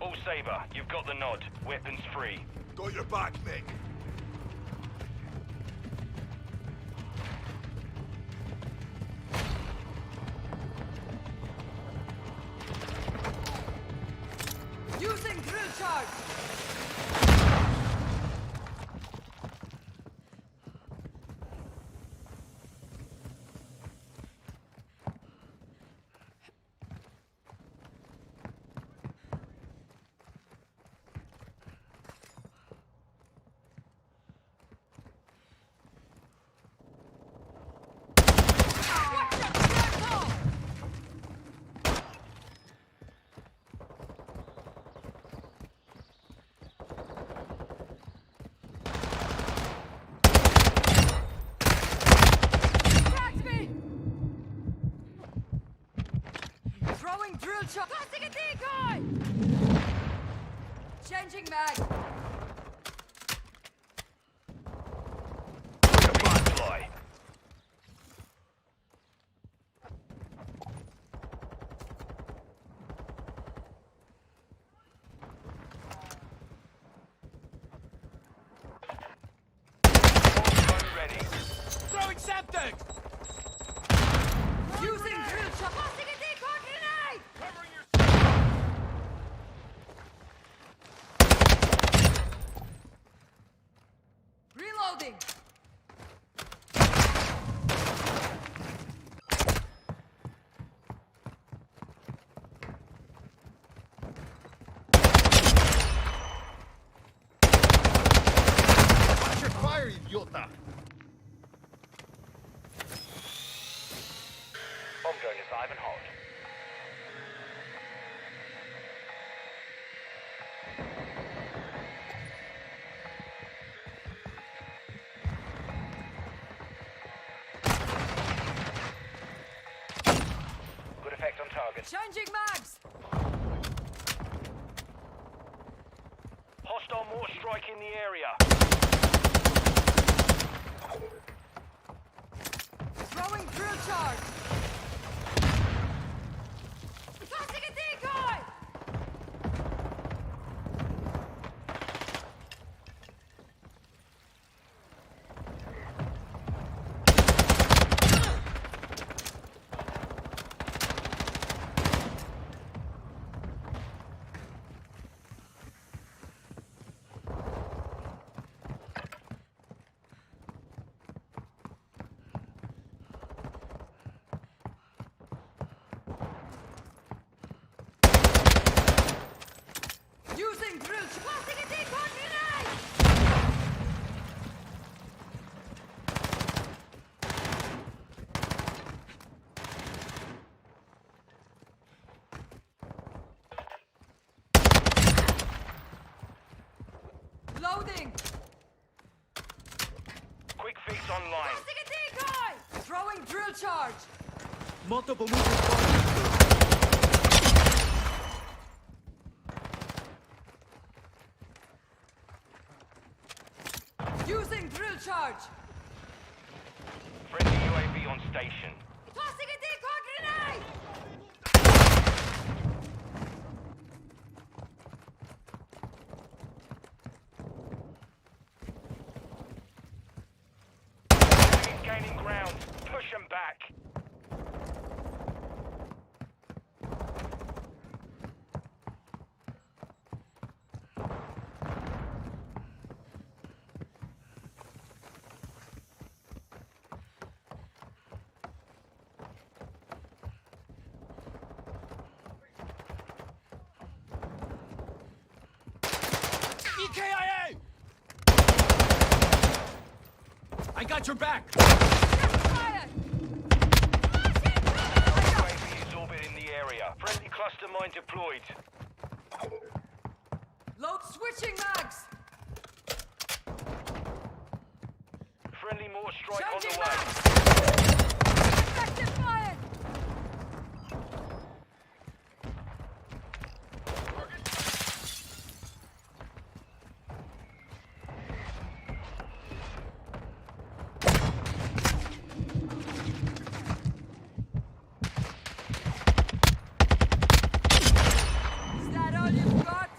All Saber, you've got the nod. Weapons free. Got your back, Mick. Using drill charge! Drill shot! Tossing a decoy! Changing mag! Fly. Ready. Throwing septic! Using drill shot! Tossing a decoy grenade! Covering your... Reloading! Watch your fire, idiota! Bomb drone is live and hot. Good effect on target. Changing mags! Hostile mortar strike in the area. Throwing drill charge! Tossing a decoy! Using drill shot! Tossing a decoy grenade! Loading! Quick fix online. Tossing a decoy! Throwing drill charge! Multiple movements. Using drill charge! Friendly UAV on station. Tossing a decoy grenade! He's gaining ground. Push him back. EKIA! I got your back! Fire! UAV is orbiting the area. Friendly cluster mine deployed. Load switching mags! Friendly mortar strike on the Changing way. mags! Effective fire! Is that all you've got?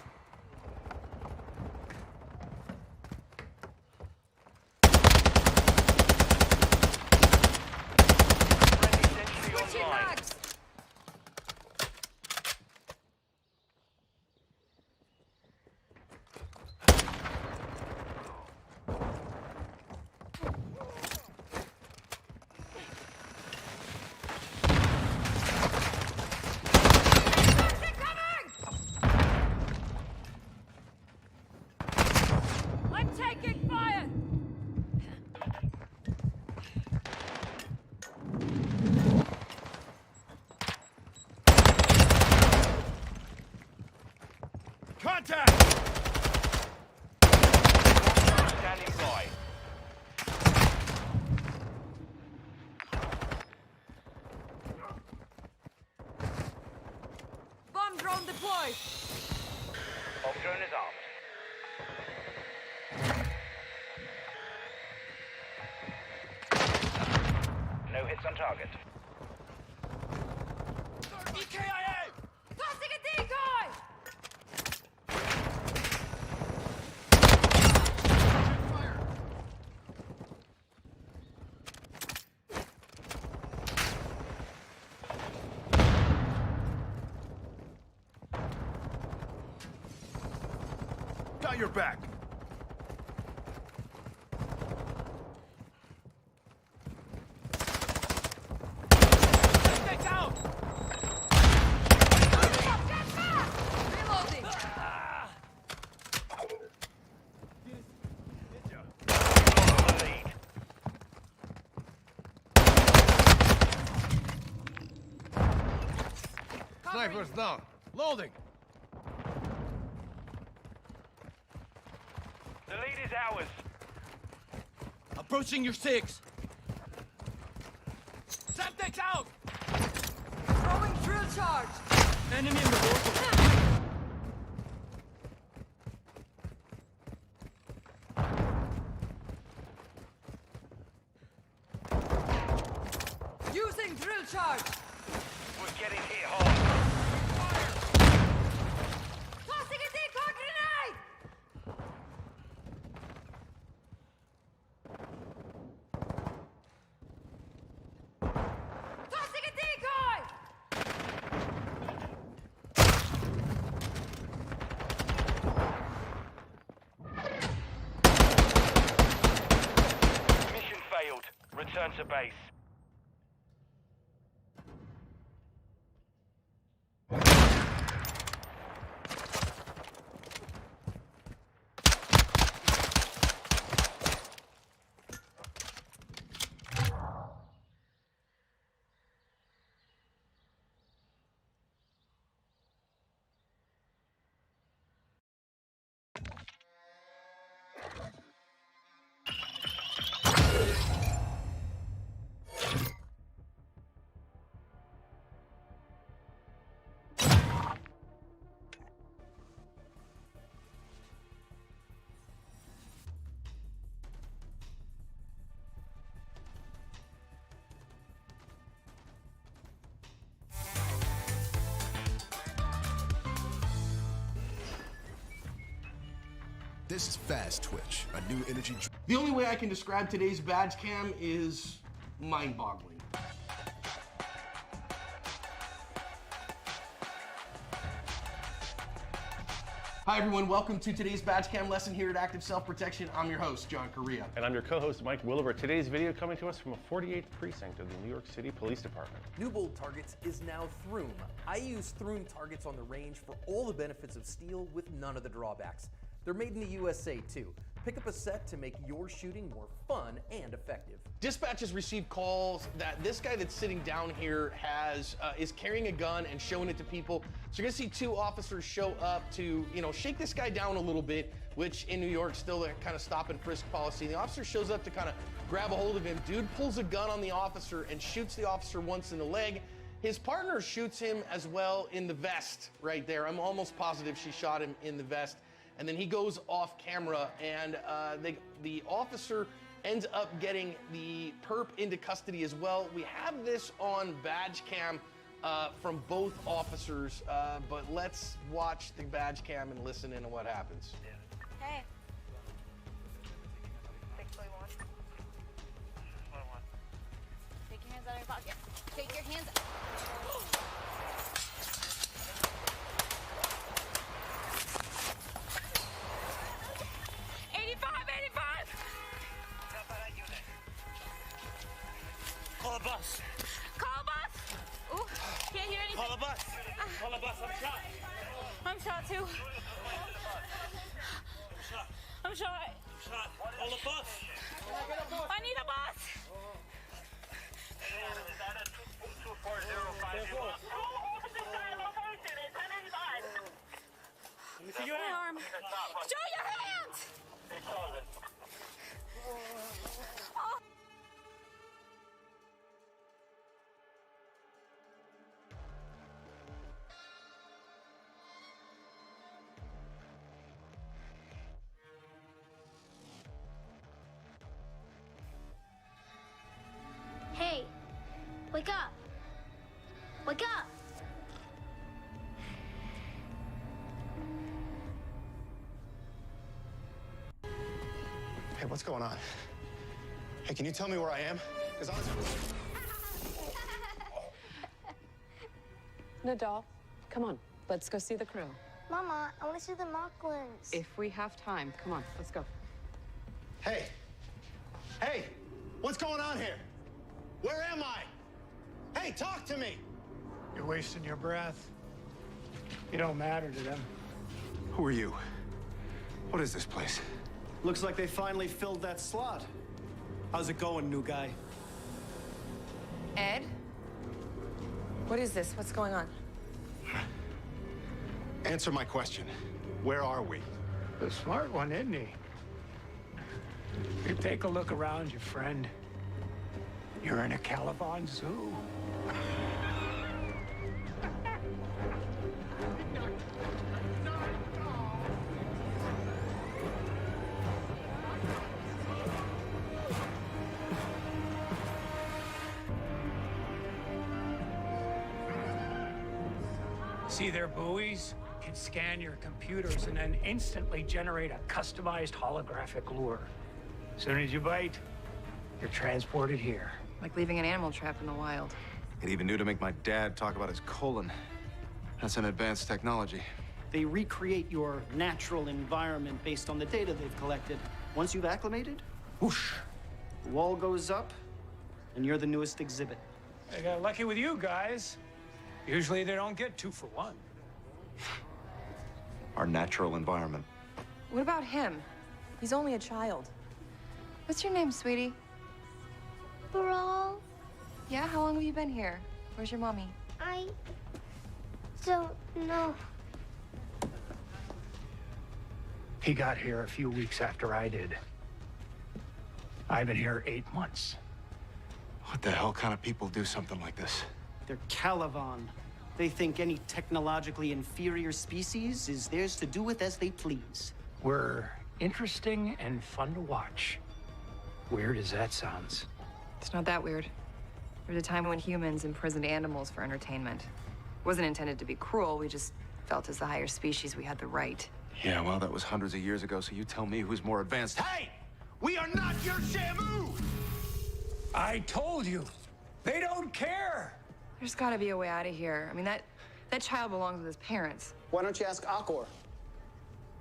Contact! Standing by. Bomb drone deployed. Bomb drone is armed. No hits on target. EKIA! Tossing a decoy! Got your back. Suspect's out! Reloading. The lead. Sniper's down. Loading. The lead is ours. Approaching your 6. Septic's out! Throwing drill charge. Enemy in the water. Using drill charge. We're getting hit hard. Tossing a decoy grenade. Tossing a decoy. Mission failed. Return to base. This is Fast Twitch, a new energy drink. The only way I can describe today's badge cam is mind-boggling. Hi everyone, welcome to today's badge cam lesson here at Active Self-Protection. I'm your host, John Correa. And I'm your co-host, Mike Williver. Today's video coming to us from a 48th precinct of the New York City Police Department. New Bold Targets is now Throom. I use Throom targets on the range for all the benefits of steel with none of the drawbacks. They're made in the USA too. Pick up a set to make your shooting more fun and effective. Dispatch has received calls that this guy that's sitting down here is carrying a gun and showing it to people. So you're gonna see 2 officers show up to, shake this guy down a little bit, which in New York still a kind of stop and frisk policy. And the officer shows up to kind of grab a hold of him. Dude pulls a gun on the officer and shoots the officer once in the leg. His partner shoots him as well in the vest right there. I'm almost positive she shot him in the vest. And then he goes off camera, and the officer ends up getting the perp into custody as well. We have this on badge cam from both officers, but let's watch the badge cam and listen in on what happens. Hey. 641. Take your hands out of your pocket. Take your hands out. 85. Call a bus. Call a bus. Ooh, can't hear anything. Call a bus. Call a bus. I'm shot. I'm shot too. I'm shot. Shot. Call a bus. I need a bus. See your My hand. arm. Show your hands! Hey, wake up. Wake up. Hey, what's going on? Hey, can you tell me where I am? Because honestly... Nadal, come on. Let's go see the crew. Mama, I want to see the Mocklins. If we have time, come on, let's go. Hey! Hey! What's going on here? Where am I? Hey, talk to me! You're wasting your breath. You don't matter to them. Who are you? What is this place? Looks like they finally filled that slot. How's it going, new guy? Ed? What is this? What's going on? Answer my question. Where are we? The smart one, isn't he? You take a look around you, friend. You're in a Caliban zoo. See their buoys? Can scan your computers and then instantly generate a customized holographic lure. As soon as you bite, you're transported here. Like leaving an animal trap in the wild. It even knew to make my dad talk about his colon. That's an advanced technology. They recreate your natural environment based on the data they've collected. Once you've acclimated, whoosh, the wall goes up, and you're the newest exhibit. I got lucky with you guys. Usually they don't get 2 for 1. Our natural environment. What about him? He's only a child. What's your name, sweetie? Brawl, Yeah, how long have you been here? Where's your mommy? I don't know. He got here a few weeks after I did. I've been here 8 months. What the hell kind of people do something like this? They're Caliban. They think any technologically inferior species is theirs to do with as they please. We're interesting and fun to watch. Weird as that sounds. It's not that weird. There was a time when humans imprisoned animals for entertainment. It wasn't intended to be cruel, we just felt as the higher species we had the right. Yeah, well, that was hundreds of years ago, so you tell me who's more advanced. Hey! We are not your Shamu! I told you, they don't care. There's gotta be a way out of here. I mean, that child belongs with his parents. Why don't you ask Akor?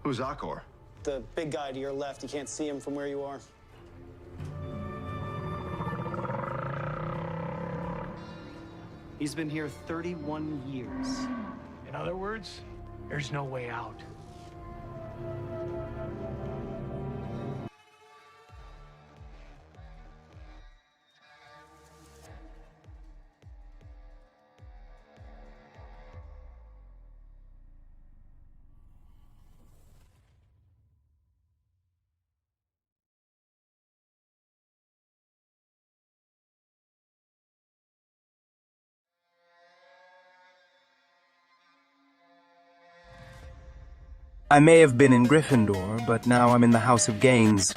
Who's Akor? The big guy to your left. You can't see him from where you are. He's been here 31 years. In other words, there's no way out. I may have been in Gryffindor, but now I'm in the House of Gaines.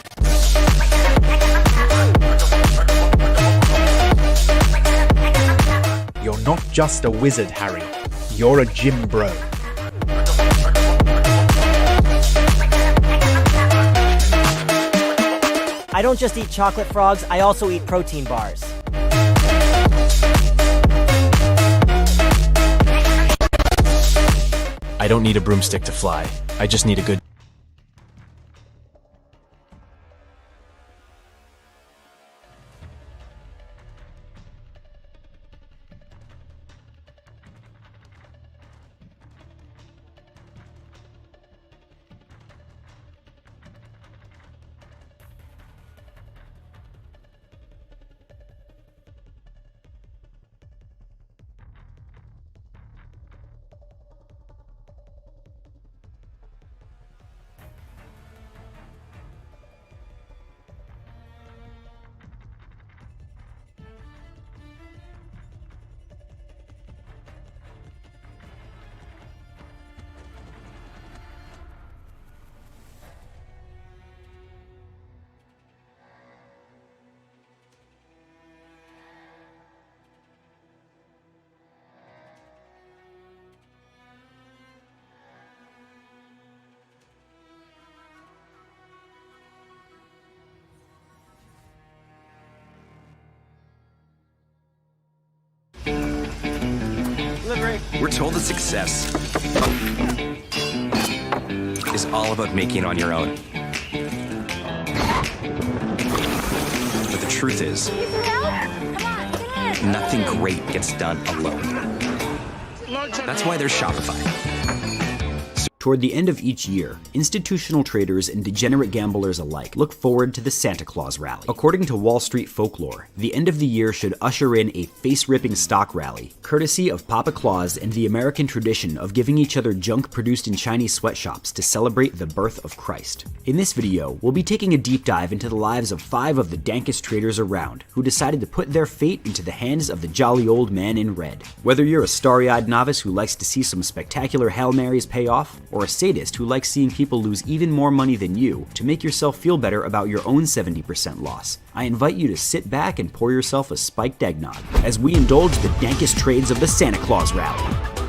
You're not just a wizard, Harry. You're a gym bro. I don't just eat chocolate frogs, I also eat protein bars. I don't need a broomstick to fly. I just need a good... We're told that success is all about making it on your own. But the truth is, nothing great gets done alone. That's why there's Shopify. Toward the end of each year, institutional traders and degenerate gamblers alike look forward to the Santa Claus rally. According to Wall Street folklore, the end of the year should usher in a face-ripping stock rally, courtesy of Papa Claus and the American tradition of giving each other junk produced in Chinese sweatshops to celebrate the birth of Christ. In this video, we'll be taking a deep dive into the lives of 5 of the dankest traders around who decided to put their fate into the hands of the jolly old man in red. Whether you're a starry-eyed novice who likes to see some spectacular Hail Marys pay off, or a sadist who likes seeing people lose even more money than you to make yourself feel better about your own 70% loss, I invite you to sit back and pour yourself a spiked eggnog as we indulge the dankest trades of the Santa Claus rally.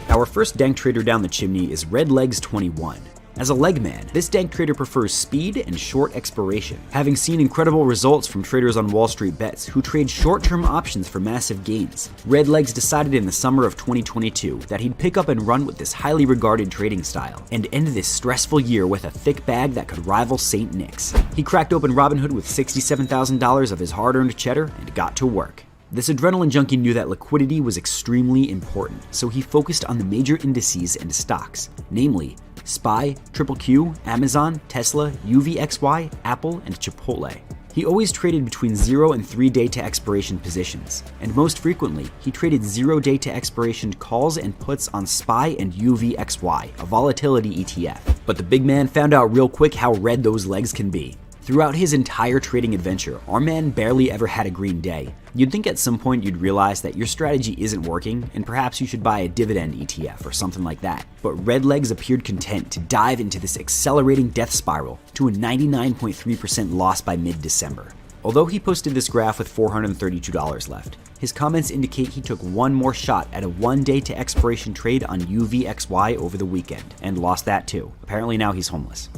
Our first dank trader down the chimney is Redlegs21. As a leg man, this dank trader prefers speed and short expiration, having seen incredible results from traders on Wall Street bets who trade short-term options for massive gains. Redlegs decided in the summer of 2022 that he'd pick up and run with this highly regarded trading style, and end this stressful year with a thick bag that could rival St. Nick's. He cracked open Robinhood with $67,000 of his hard-earned cheddar and got to work. This adrenaline junkie knew that liquidity was extremely important, so he focused on the major indices and stocks, namely SPY, QQQ, Amazon, Tesla, UVXY, Apple, and Chipotle. He always traded between 0 and 3 day to expiration positions, and most frequently, he traded 0 day to expiration calls and puts on SPY and UVXY, a volatility ETF. But the big man found out real quick how red those legs can be. Throughout his entire trading adventure, our man barely ever had a green day. You'd think at some point you'd realize that your strategy isn't working, and perhaps you should buy a dividend ETF or something like that. But Redlegs appeared content to dive into this accelerating death spiral to a 99.3% loss by mid-December. Although he posted this graph with $432 left, his comments indicate he took one more shot at a 1 day to expiration trade on UVXY over the weekend, and lost that too. Apparently now he's homeless.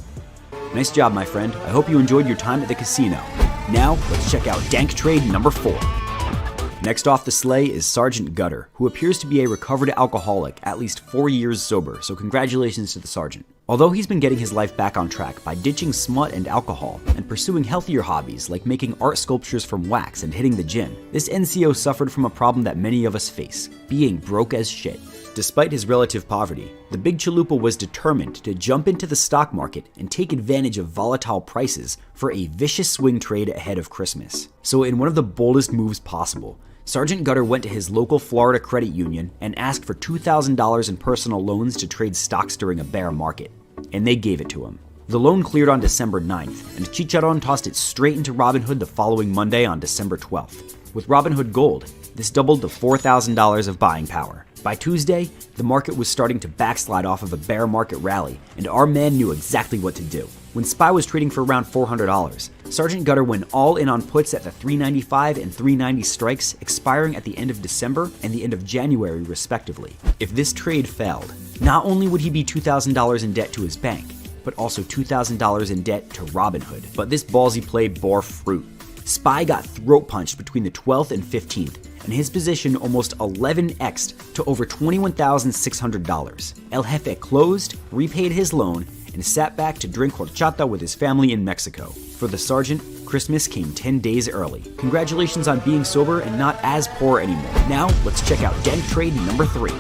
Nice job, my friend. I hope you enjoyed your time at the casino. Now, let's check out dank trade number 4. Next off the sleigh is Sergeant Gutter, who appears to be a recovered alcoholic, at least 4 years sober, so congratulations to the sergeant. Although he's been getting his life back on track by ditching smut and alcohol and pursuing healthier hobbies like making art sculptures from wax and hitting the gym, this NCO suffered from a problem that many of us face, being broke as shit. Despite his relative poverty, the big chalupa was determined to jump into the stock market and take advantage of volatile prices for a vicious swing trade ahead of Christmas. So in one of the boldest moves possible, Sergeant Gutter went to his local Florida credit union and asked for $2,000 in personal loans to trade stocks during a bear market, and they gave it to him. The loan cleared on December 9th, and Chicharron tossed it straight into Robinhood the following Monday on December 12th. With Robinhood Gold, this doubled to $4,000 of buying power. By Tuesday, the market was starting to backslide off of a bear market rally, and our man knew exactly what to do. When SPY was trading for around $400, Sergeant Gutter went all in on puts at the 395 and 390 strikes, expiring at the end of December and the end of January, respectively. If this trade failed, not only would he be $2,000 in debt to his bank, but also $2,000 in debt to Robinhood. But this ballsy play bore fruit. SPY got throat punched between the 12th and 15th, and his position almost 11x'd to over $21,600. El Jefe closed, repaid his loan, and sat back to drink horchata with his family in Mexico. For the sergeant, Christmas came 10 days early. Congratulations on being sober and not as poor anymore. Now, let's check out dank trade number 3.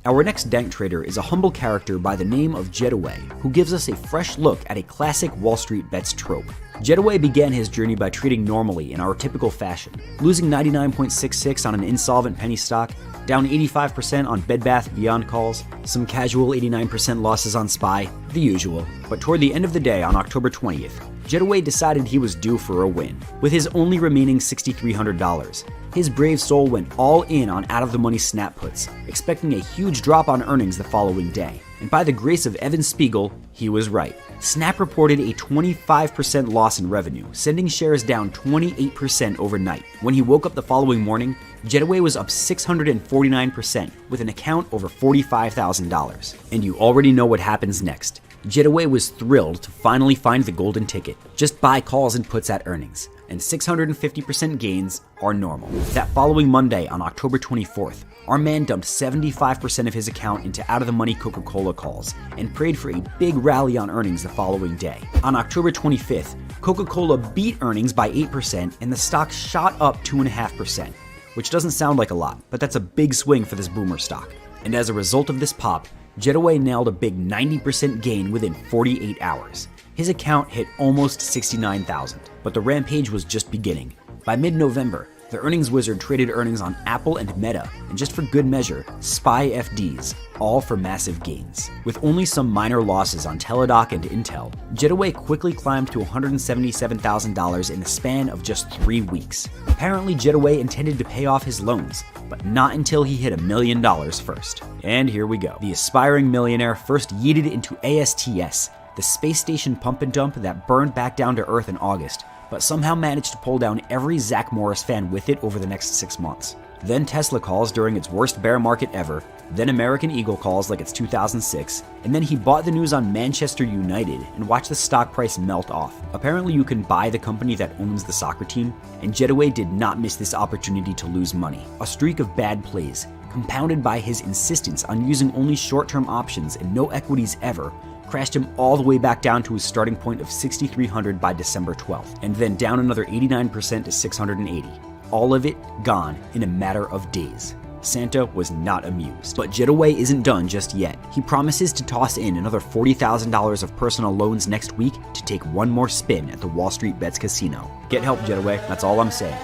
Our next dank trader is a humble character by the name of Jetaway, who gives us a fresh look at a classic Wall Street bets trope. Jetaway began his journey by trading normally in our typical fashion, losing 99.66 on an insolvent penny stock, down 85% on Bed Bath & Beyond calls, some casual 89% losses on SPY, the usual. But toward the end of the day on October 20th, Jetaway decided he was due for a win. With his only remaining $6,300, his brave soul went all in on out-of-the-money snap puts, expecting a huge drop on earnings the following day. And by the grace of Evan Spiegel, he was right. Snap reported a 25% loss in revenue, sending shares down 28% overnight. When he woke up the following morning, Jetaway was up 649% with an account over $45,000. And you already know what happens next. Jetaway was thrilled to finally find the golden ticket. Just buy calls and puts at earnings, and 650% gains are normal. That following Monday on October 24th, our man dumped 75% of his account into out-of-the-money Coca-Cola calls and prayed for a big rally on earnings the following day. On October 25th, Coca-Cola beat earnings by 8% and the stock shot up 2.5%, which doesn't sound like a lot, but that's a big swing for this boomer stock. And as a result of this pop, Jetaway nailed a big 90% gain within 48 hours. His account hit almost 69,000, but the rampage was just beginning. By mid-November, the earnings wizard traded earnings on Apple and Meta, and just for good measure, SPY FDs, all for massive gains. With only some minor losses on Teladoc and Intel, Jetaway quickly climbed to $177,000 in the span of just 3 weeks. Apparently, Jetaway intended to pay off his loans, but not until he hit $1 million first. And here we go. The aspiring millionaire first yeeted into ASTS, the space station pump and dump that burned back down to Earth in August, but somehow managed to pull down every Zach Morris fan with it over the next 6 months. Then Tesla calls during its worst bear market ever, then American Eagle calls like it's 2006, and then he bought the news on Manchester United and watched the stock price melt off. Apparently you can buy the company that owns the soccer team, and Jetaway did not miss this opportunity to lose money. A streak of bad plays, compounded by his insistence on using only short-term options and no equities ever, crashed him all the way back down to his starting point of 6,300 by December 12th, and then down another 89% to 680. All of it gone in a matter of days. Santa was not amused. But Jetaway isn't done just yet. He promises to toss in another $40,000 of personal loans next week to take one more spin at the Wall Street Bets casino. Get help, Jetaway, that's all I'm saying.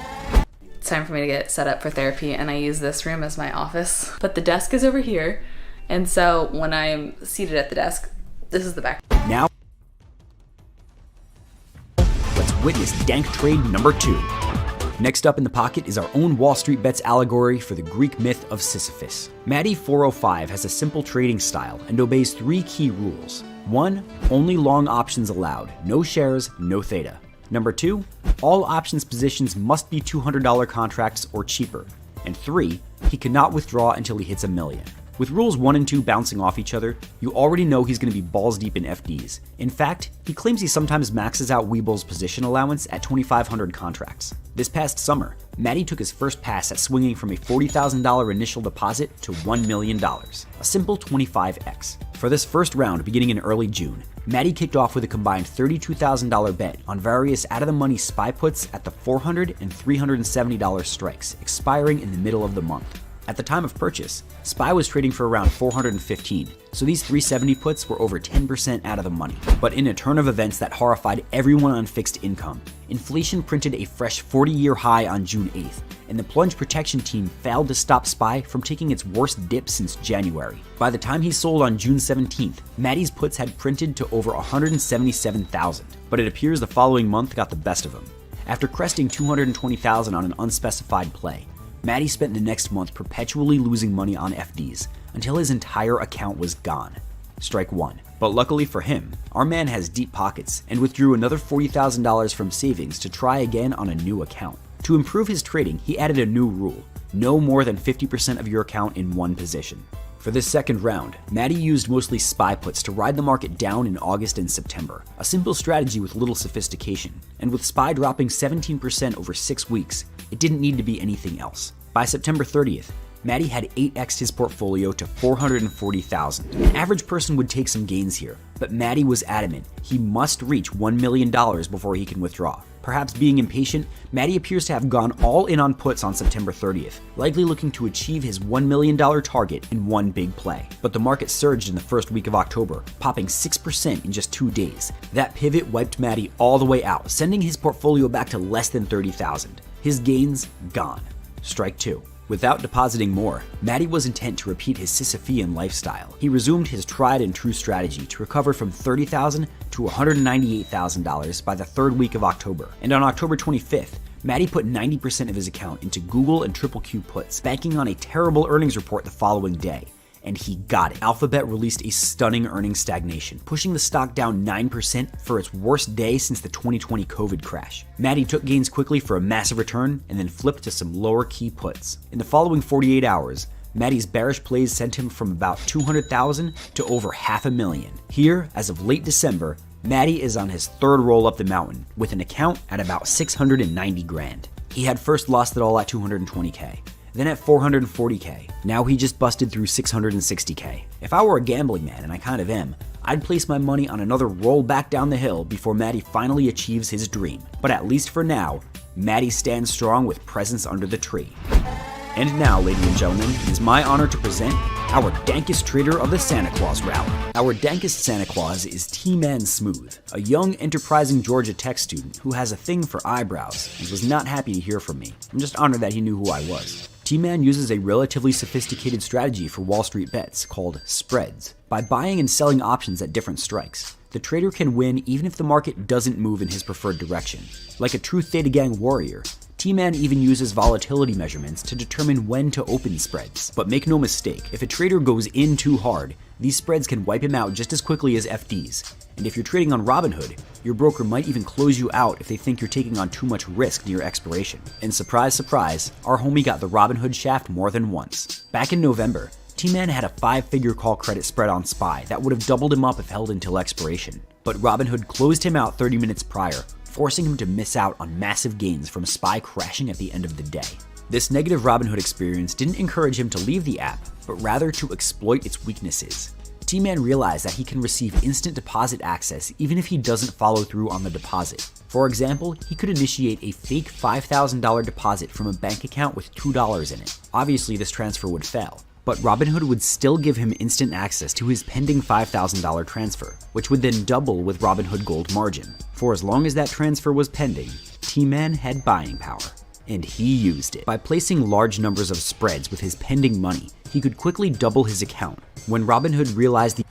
It's time for me to get set up for therapy, and I use this room as my office. But the desk is over here, and so when I'm seated at the desk, this is the back. Now, let's witness dank trade number 2. Next up in the pocket is our own Wall Street Bets allegory for the Greek myth of Sisyphus. Maddie405 has a simple trading style and obeys 3 key rules. 1, only long options allowed, no shares, no theta. Number 2, all options positions must be $200 contracts or cheaper. And 3, he cannot withdraw until he hits $1 million. With rules 1 and 2 bouncing off each other, you already know he's going to be balls deep in FDs. In fact, he claims he sometimes maxes out Weeble's position allowance at 2,500 contracts. This past summer, Maddie took his first pass at swinging from a $40,000 initial deposit to $1 million, a simple 25x. For this first round beginning in early June, Maddie kicked off with a combined $32,000 bet on various out-of-the-money SPY puts at the $400 and $370 strikes, expiring in the middle of the month. At the time of purchase, SPY was trading for around 415, so these 370 puts were over 10% out of the money. But in a turn of events that horrified everyone on fixed income, inflation printed a fresh 40-year high on June 8th, and the plunge protection team failed to stop SPY from taking its worst dip since January. By the time he sold on June 17th, Maddie's puts had printed to over 177,000, but it appears the following month got the best of him. After cresting 220,000 on an unspecified play, Maddie spent the next month perpetually losing money on FDs until his entire account was gone. Strike 1. But luckily for him, our man has deep pockets and withdrew another $40,000 from savings to try again on a new account. To improve his trading, he added a new rule: no more than 50% of your account in one position. For this second round, Maddie used mostly SPY puts to ride the market down in August and September, a simple strategy with little sophistication, and with SPY dropping 17% over 6 weeks, it didn't need to be anything else. By September 30th, Maddie had 8x'd his portfolio to 440,000. An average person would take some gains here, but Maddie was adamant he must reach $1 million before he can withdraw. Perhaps being impatient, Maddie appears to have gone all in on puts on September 30th, likely looking to achieve his $1 million target in one big play. But the market surged in the first week of October, popping 6% in just 2 days. That pivot wiped Maddie all the way out, sending his portfolio back to less than 30,000. His gains gone. Strike 2. Without depositing more, Maddie was intent to repeat his Sisyphean lifestyle. He resumed his tried and true strategy to recover from $30,000 to $198,000 by the 3rd week of October. And on October 25th, Maddie put 90% of his account into Google and QQQ puts, banking on a terrible earnings report the following day. And he got it. Alphabet released a stunning earnings stagnation, pushing the stock down 9% for its worst day since the 2020 COVID crash. Maddie took gains quickly for a massive return and then flipped to some lower key puts. In the following 48 hours, Maddie's bearish plays sent him from about 200,000 to over $500,000. Here, as of late December, Maddie is on his 3rd roll up the mountain with an account at about 690 grand. He had first lost it all at 220K. then at 440k. Now he just busted through 660k. If I were a gambling man, and I kind of am, I'd place my money on another roll back down the hill before Matty finally achieves his dream. But at least for now, Matty stands strong with presence under the tree. And now, ladies and gentlemen, it is my honor to present our dankest trader of the Santa Claus rally. Our dankest Santa Claus is T-Man Smooth, a young, enterprising Georgia Tech student who has a thing for eyebrows and was not happy to hear from me. I'm just honored that he knew who I was. T-Man uses a relatively sophisticated strategy for Wall Street bets called spreads. By buying and selling options at different strikes, the trader can win even if the market doesn't move in his preferred direction. Like a true Theta Gang warrior, T-Man even uses volatility measurements to determine when to open spreads. But make no mistake, if a trader goes in too hard, these spreads can wipe him out just as quickly as FDs. And if you're trading on Robinhood, your broker might even close you out if they think you're taking on too much risk near expiration. And surprise, surprise, our homie got the Robinhood shaft more than once. Back in November, T-Man had a 5-figure call credit spread on SPY that would have doubled him up if held until expiration. But Robinhood closed him out 30 minutes prior, forcing him to miss out on massive gains from SPY crashing at the end of the day. This negative Robinhood experience didn't encourage him to leave the app, but rather to exploit its weaknesses. T-Man realized that he can receive instant deposit access even if he doesn't follow through on the deposit. For example, he could initiate a fake $5,000 deposit from a bank account with $2 in it. Obviously, this transfer would fail, but Robinhood would still give him instant access to his pending $5,000 transfer, which would then double with Robinhood Gold margin. For as long as that transfer was pending, T-Man had buying power, and he used it. By placing large numbers of spreads with his pending money, he could quickly double his account. When Robinhood realized the